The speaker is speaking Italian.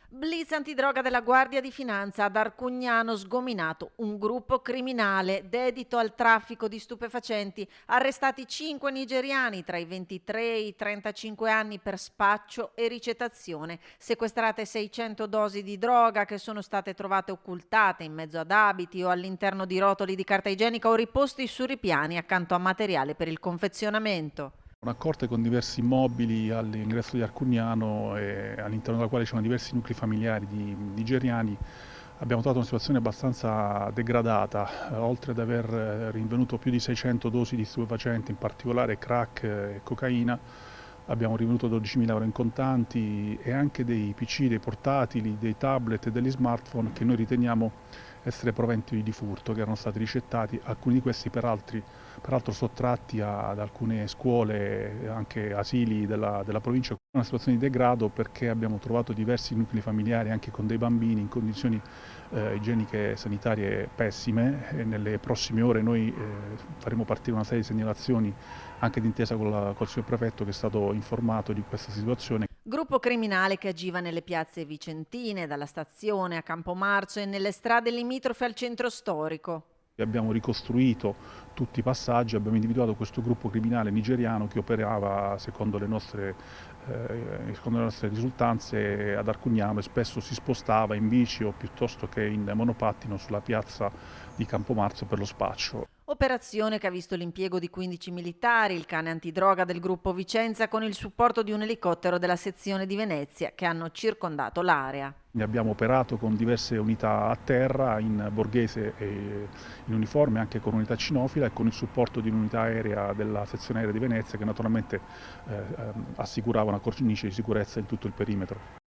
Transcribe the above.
Blitz antidroga della Guardia di Finanza ad Arcugnano sgominato un gruppo criminale dedito al traffico di stupefacenti. Arrestati 5 nigeriani tra i 23 e i 35 anni per spaccio e ricettazione. Sequestrate 600 dosi di droga che sono state trovate occultate in mezzo ad abiti o all'interno di rotoli di carta igienica o riposti su ripiani accanto a materiale per il confezionamento. Un'accorte con diversi immobili all'ingresso di Arcugnano e all'interno della quale c'erano diversi nuclei familiari di nigeriani. Abbiamo trovato una situazione abbastanza degradata, oltre ad aver rinvenuto più di 600 dosi di stupefacenti, in particolare crack e cocaina. Abbiamo rinvenuto 12.000 euro in contanti e anche dei PC, dei portatili, dei tablet e degli smartphone che noi riteniamo essere proventi di furto, che erano stati ricettati, alcuni di questi peraltro sottratti ad alcune scuole, anche asili della provincia. Una situazione di degrado perché abbiamo trovato diversi nuclei familiari anche con dei bambini in condizioni igieniche e sanitarie pessime e nelle prossime ore noi faremo partire una serie di segnalazioni anche d'intesa col signor prefetto che è stato informato di questa situazione. Gruppo criminale che agiva nelle piazze vicentine, dalla stazione a Campomarzo e nelle strade limitrofe al centro storico. Abbiamo ricostruito tutti i passaggi, abbiamo individuato questo gruppo criminale nigeriano che operava secondo le nostre risultanze ad Arcugnano e spesso si spostava in bici o piuttosto che in monopattino sulla piazza di Campomarzo per lo spaccio. Operazione che ha visto l'impiego di 15 militari, il cane antidroga del gruppo Vicenza con il supporto di un elicottero della sezione di Venezia che hanno circondato l'area. Ne abbiamo operato con diverse unità a terra, in borghese e in uniforme, anche con unità cinofila e con il supporto di un'unità aerea della sezione aerea di Venezia che naturalmente assicurava una cornice di sicurezza in tutto il perimetro.